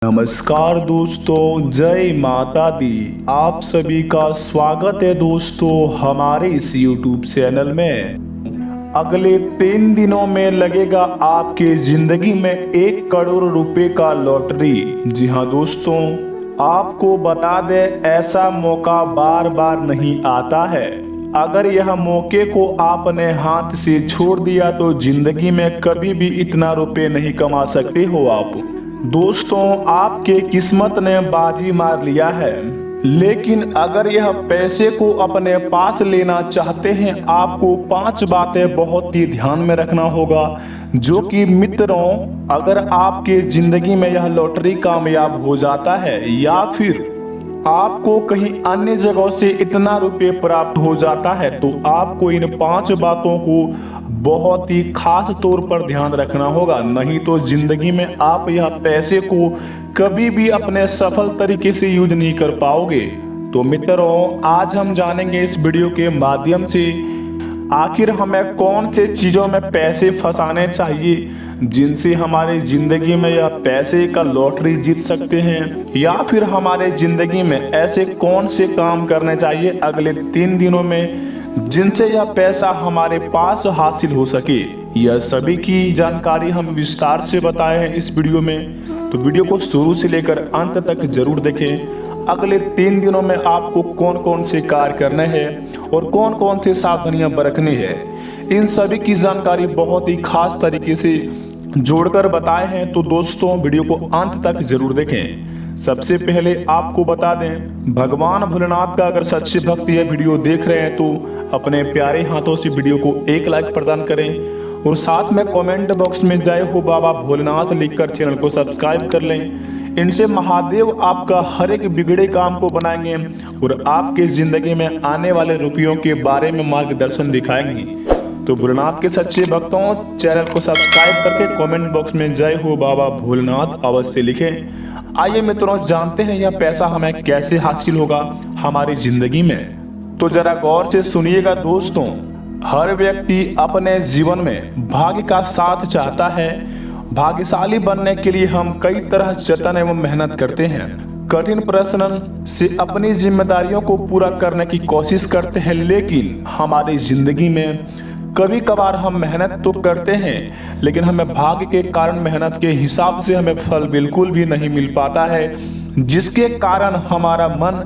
नमस्कार दोस्तों, जय माता दी। आप सभी का स्वागत है दोस्तों हमारे इस YouTube चैनल में। अगले 3 दिनों में लगेगा आपके जिंदगी में 1 करोड़ रुपए का लॉटरी। जी हाँ दोस्तों, आपको बता दें ऐसा मौका बार बार नहीं आता है। अगर यह मौके को आपने हाथ से छोड़ दिया तो जिंदगी में कभी भी इतना रुपए नहीं कमा सकते हो आप। दोस्तों, आपके किस्मत ने बाजी मार लिया है, लेकिन अगर यह पैसे को अपने पास लेना चाहते हैं आपको 5 बातें बहुत ही ध्यान में रखना होगा। जो कि मित्रों, अगर आपके जिंदगी में यह लॉटरी कामयाब हो जाता है या फिर आपको कहीं अन्य जगहों से इतना रुपये प्राप्त हो जाता है तो आपको इन 5 बातों को बहुत ही खास तौर पर ध्यान रखना होगा। नहीं तो जिंदगी में आप यह पैसे को कभी भी अपने सफल तरीके से यूज नहीं कर पाओगे। तो मित्रों, आज हम जानेंगे इस वीडियो के माध्यम से आखिर हमें कौन से चीजों में पैसे फंसाने चाहिए जिनसे हमारी जिंदगी में यह पैसे का लॉटरी जीत सकते हैं, या फिर हमारे जिंदगी में ऐसे कौन से काम करने चाहिए अगले 3 दिनों में जिनसे यह पैसा हमारे पास हासिल हो सके। यह सभी की जानकारी हम विस्तार से बताए हैं इस वीडियो में, तो वीडियो को शुरू से लेकर अंत तक जरूर देखें। अगले 3 दिनों में आपको कौन कौन से कार्य करने हैं और कौन कौन से सावधानियां बरतनी है, इन सभी की जानकारी बहुत ही खास तरीके से जोड़कर बताए हैं। तो दोस्तों, वीडियो को अंत तक जरूर देखें। सबसे पहले आपको बता दें, भगवान भोलेनाथ का अगर सच्चे भक्त यह वीडियो देख रहे हैं तो अपने प्यारे हाथों से वीडियो को 1 लाइक प्रदान करें और साथ में कमेंट बॉक्स में जय हो बाबा भोलेनाथ लिखकर चैनल को सब्सक्राइब कर लें। इनसे महादेव आपका हर एक बिगड़े काम को बनाएंगे और आपके जिंदगी में आने वाले रुपयों के बारे में मार्गदर्शन दिखाएंगे। तो भोलेनाथ के सच्चे भक्तों, चैनल को सब्सक्राइब करके कमेंट बॉक्स में जय हो बाबा भोलेनाथ अवश्य लिखें। आइए मित्रों, जानते हैं यह पैसा हमें कैसे हासिल होगा हमारी जिंदगी में। तो जरा गौर से सुनिएगा दोस्तों। हर व्यक्ति अपने जीवन में भाग्य का साथ चाहता है। भाग्यशाली बनने के लिए हम कई तरह जतन एवं मेहनत करते हैं, कठिन परिश्रम से अपनी जिम्मेदारियों को पूरा करने की कोशिश करते हैं, लेकिन हमारी जिंदगी में कभी कभार हम मेहनत तो करते हैं लेकिन हमें भाग्य के कारण मेहनत के हिसाब से हमें फल बिल्कुल भी नहीं मिल पाता है, जिसके कारण हमारा मन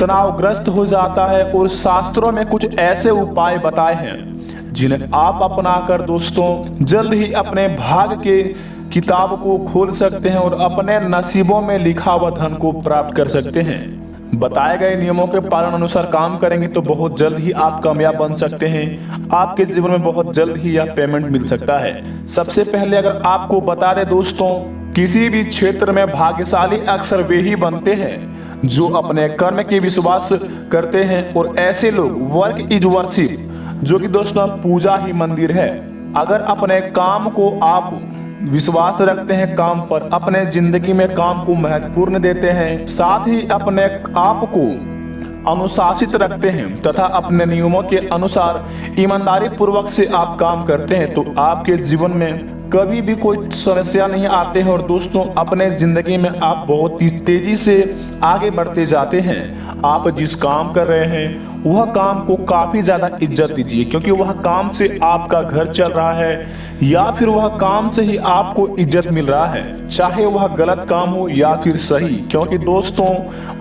तनावग्रस्त हो जाता है। और शास्त्रों में कुछ ऐसे उपाय बताए हैं जिन्हें आप अपनाकर दोस्तों जल्द ही अपने भाग्य के किताब को खोल सकते हैं और अपने नसीबों में लिखा हुआ धन को प्राप्त कर सकते हैं। बताए गए नियमों के पालन अनुसार काम करेंगे तो बहुत जल्द ही आप कामयाब बन सकते हैं। आपके जीवन में बहुत जल्द ही यह पेमेंट मिल सकता है। सबसे पहले अगर आपको बता दें दोस्तों, किसी भी क्षेत्र में भाग्यशाली अक्सर वे ही बनते हैं जो अपने कर्म के विश्वास करते हैं, और ऐसे लोग वर्क इज वर्शिप, जो कि दोस्तों पूजा ही मंदिर है। अगर अपने काम को आप विश्वास रखते हैं, काम पर अपने जिंदगी में काम को महत्वपूर्ण देते हैं, साथ ही अपने आप को अनुशासित रखते हैं तथा अपने नियमों के अनुसार ईमानदारी पूर्वक से आप काम करते हैं, तो आपके जीवन में कभी भी कोई समस्या नहीं आते हैं। और दोस्तों, अपने जिंदगी में आप बहुत ही तेजी से आगे बढ़ते जाते हैं। आप जिस काम कर रहे हैं वह काम को काफी ज्यादा इज्जत दीजिए, क्योंकि वह काम से आपका घर चल रहा है या फिर वह काम से ही आपको इज्जत मिल रहा है, चाहे वह गलत काम हो या फिर सही। क्योंकि दोस्तों,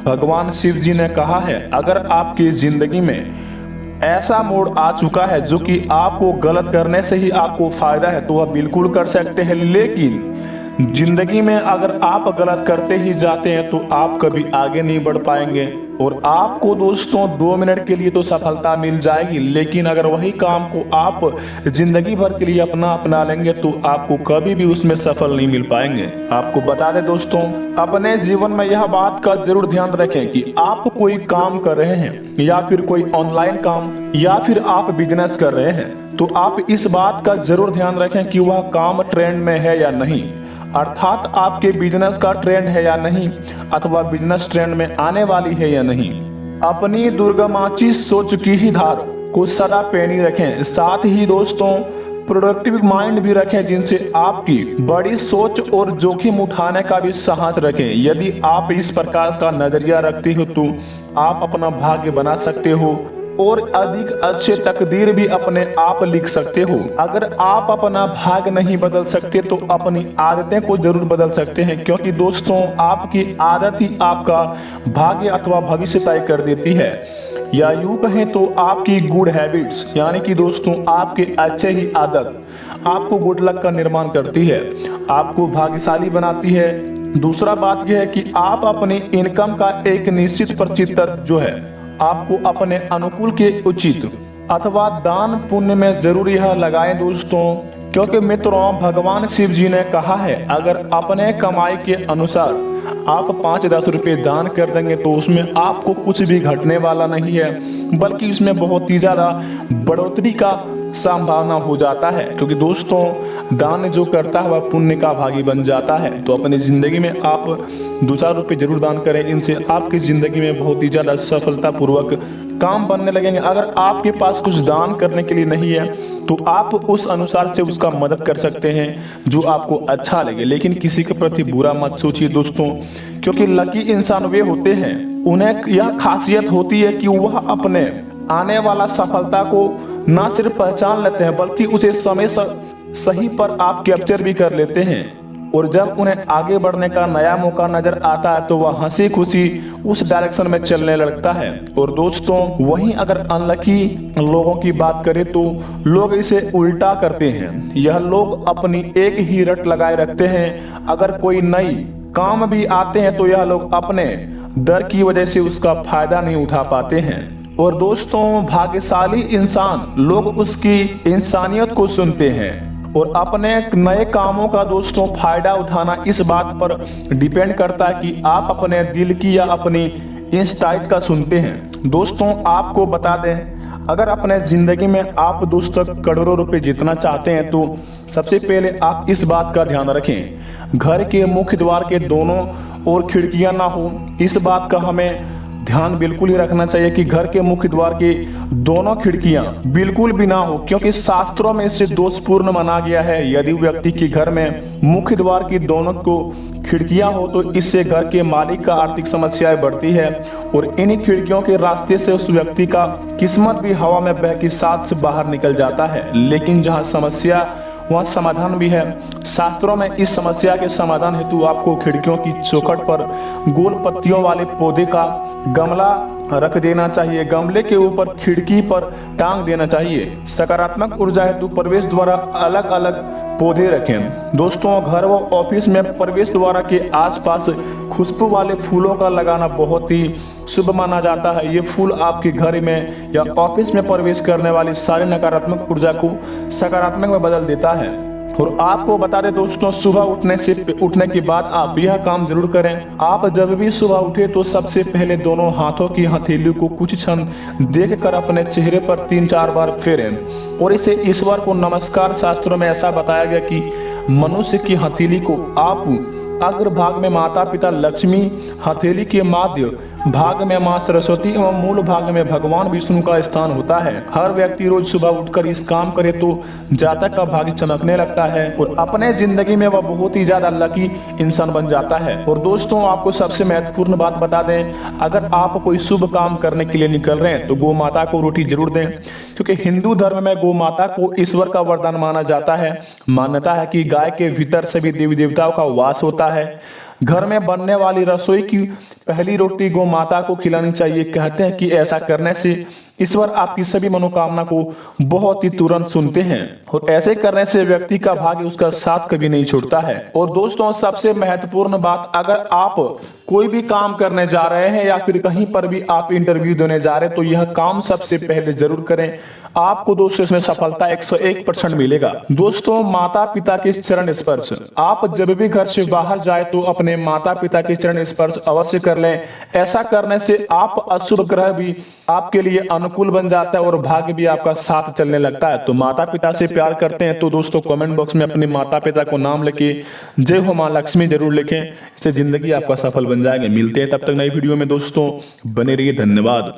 भगवान शिव जी ने कहा है, अगर आपकी जिंदगी में ऐसा मोड़ आ चुका है जो कि आपको गलत करने से ही आपको फायदा है तो वह बिल्कुल कर सकते हैं, लेकिन जिंदगी में अगर आप गलत करते ही जाते हैं तो आप कभी आगे नहीं बढ़ पाएंगे। और आपको दोस्तों 2 मिनट के लिए तो सफलता मिल जाएगी, लेकिन अगर वही काम को आप जिंदगी भर के लिए अपना लेंगे तो आपको कभी भी उसमें सफल नहीं मिल पाएंगे। आपको बता दें दोस्तों, अपने जीवन में यह बात का जरूर ध्यान रखें कि आप कोई काम कर रहे हैं या फिर कोई ऑनलाइन काम या फिर आप बिजनेस कर रहे हैं, तो आप इस बात का जरूर ध्यान रखें कि वह काम ट्रेंड में है या नहीं, अर्थात आपके बिजनेस का ट्रेंड है या नहीं, अथवा बिजनेस ट्रेंड में आने वाली है या नहीं। अपनी दुर्गमाची सोच की ही धार को सदा पैनी रखें। साथ ही दोस्तों, प्रोडक्टिव माइंड भी रखें, जिनसे आपकी बड़ी सोच और जोखिम उठाने का भी साहस रखें। यदि आप इस प्रकार का नजरिया रखते हो तो आप अपना भाग्य बना सकते हो और अधिक अच्छे तकदीर भी अपने आप लिख सकते हो। अगर आप अपना भाग्य नहीं बदल सकते तो अपनी आदतें को जरूर बदल सकते हैं, क्योंकि दोस्तों आपकी आदत ही आपका भाग्य अथवा भविष्य तय कर देती है। या यूं कहें तो आपकी गुड हैबिट्स यानी कि दोस्तों आपके अच्छे ही आदत आपको गुड लक का निर्माण करती है, आपको भाग्यशाली बनाती है। दूसरा बात यह है कि आप अपनी इनकम का एक निश्चित प्रतिशत जो है आपको अपने अनुकूल के उचित अथवा दान पुण्य में जरूर यह लगाएं दोस्तों, क्योंकि मित्रों भगवान शिव जी ने कहा है अगर अपने कमाई के अनुसार आप 5-10 रुपए दान कर देंगे तो उसमें आपको कुछ भी घटने वाला नहीं है, बल्कि इसमें बहुत ही ज्यादा बढ़ोतरी का संभावना हो जाता है। क्योंकि दोस्तों दान जो करता है वह पुण्य का भागी बन जाता है। तो अपनी जिंदगी में आप 2-4 रुपए जरूर दान करें, इनसे आपकी जिंदगी में बहुत ही ज्यादा सफलता पूर्वक काम बनने लगेंगे। अगर आपके पास कुछ दान करने के लिए नहीं है तो आप उस अनुसार से उसका मदद कर सकते हैं जो आपको अच्छा लगे, लेकिन किसी के प्रति बुरा मत सोचिए दोस्तों, क्योंकि लकी इंसान वे होते हैं उन्हें यह खासियत होती है कि वह अपने आने वाला सफलता को ना सिर्फ पहचान लेते हैं बल्कि उसे समय सही पर आप कैप्चर भी कर लेते हैं। और जब उन्हें आगे बढ़ने का नया मौका नजर आता है तो वह हंसी खुशी उस डायरेक्शन में चलने लगता है। और दोस्तों वहीं अगर अनलकी लोगों की बात करें तो लोग इसे उल्टा करते हैं। यह लोग अपनी एक ही रट लगाए रखते हैं, अगर कोई नई काम भी आते हैं तो यह लोग अपने डर की वजह से उसका फायदा नहीं उठा पाते हैं। और दोस्तों भाग्यशाली इंसान लोग उसकी इंसानियत को सुनते हैं और अपने नए कामों का दोस्तों फायदा उठाना इस बात पर डिपेंड करता है कि आप अपने दिल की या अपनी इंस्टाइट का सुनते हैं। दोस्तों आपको बता दें अगर अपने जिंदगी में आप दोस्तों करोड़ों रुपए जीतना चाहते हैं तो सबसे पहले आप इस बात का ध्यान रखें घर के मुख्य द्वार के दोनों ओर खिड़कियां ना हो। इस बात का हमें ध्यान बिल्कुल ही रखना चाहिए कि घर के मुख्य द्वार के दोनों खिड़कियां बिल्कुल भी ना हो, क्योंकि शास्त्रों में इसे दोषपूर्ण माना गया है। यदि व्यक्ति के घर में मुख्य द्वार की दोनों को खिड़कियां हो तो इससे घर के मालिक का आर्थिक समस्याएं बढ़ती है और इन्हीं खिड़कियों के रास्ते से उस व्यक्ति का किस्मत भी हवा में बह के साथ से बाहर निकल जाता है। लेकिन जहाँ समस्या वहाँ समाधान भी है। शास्त्रों में इस समस्या के समाधान हेतु आपको खिड़कियों की चौखट पर गोल पत्तियों वाले पौधे का गमला रख देना चाहिए। गमले के ऊपर खिड़की पर टांग देना चाहिए। सकारात्मक ऊर्जा हेतु प्रवेश द्वारा अलग अलग पौधे रखें। दोस्तों घर व ऑफिस में प्रवेश द्वार के आसपास खुशबू वाले फूलों का लगाना बहुत ही शुभ माना जाता है। ये फूल आपके घर में या ऑफिस में प्रवेश करने वाली सारी नकारात्मक ऊर्जा को सकारात्मक में बदल देता है। और आपको बता दें दोस्तों सुबह उठने के बाद आप यह काम जरूर करें। आप जब भी सुबह उठे तो सबसे पहले दोनों हाथों की हथेली को कुछ क्षण देखकर अपने चेहरे पर 3-4 बार फेरें और इसे ईश्वर को नमस्कार। शास्त्रों में ऐसा बताया गया कि मनुष्य की हथेली को आप अग्रभाग में माता पिता लक्ष्मी, हथेली के मध्य भाग में मां सरस्वती एवं मूल भाग में भगवान विष्णु का स्थान होता है। हर व्यक्ति रोज सुबह उठकर इस काम करे तो जातक का भाग्य चमकने लगता है और अपने जिंदगी में वह बहुत ही ज्यादा लकी इंसान बन जाता है। और दोस्तों आपको सबसे महत्वपूर्ण बात बता दें, अगर आप कोई शुभ काम करने के लिए निकल रहे हैं तो गौ माता को रोटी जरूर दें, क्योंकि हिंदू धर्म में गौ माता को ईश्वर का वरदान माना जाता है। मान्यता है कि गाय के भीतर सभी देवी देवताओं का वास होता है। घर में बनने वाली रसोई की पहली रोटी गौ माता को खिलानी चाहिए। कहते हैं कि ऐसा करने से ईश्वर आपकी सभी मनोकामना को बहुत ही तुरंत सुनते हैं और ऐसे करने से व्यक्ति का भाग्य उसका साथ कभी नहीं छोड़ता है। और दोस्तों सबसे महत्वपूर्ण बात, अगर आप कोई भी काम करने जा रहे हैं या फिर कहीं पर भी आप इंटरव्यू देने जा रहे हैं तो यह काम सबसे पहले जरूर करें। आपको दोस्तों इसमें सफलता 101% मिलेगा। दोस्तों माता पिता के चरण स्पर्श, आप जब भी घर से बाहर जाए तो अपने माता पिता के चरण स्पर्श अवश्य कर लें। ऐसा करने से आप अशुभ ग्रह भी आपके लिए अनुकूल बन जाता है और भाग्य भी आपका साथ चलने लगता है। तो माता पिता से प्यार करते हैं तो दोस्तों कमेंट बॉक्स में अपने माता पिता को नाम लेके जय हो मां लक्ष्मी जरूर लिखें। इससे जिंदगी आपका सफल बन जाएगा। मिलते हैं तब तक नई वीडियो में दोस्तों, बने रहिए। धन्यवाद।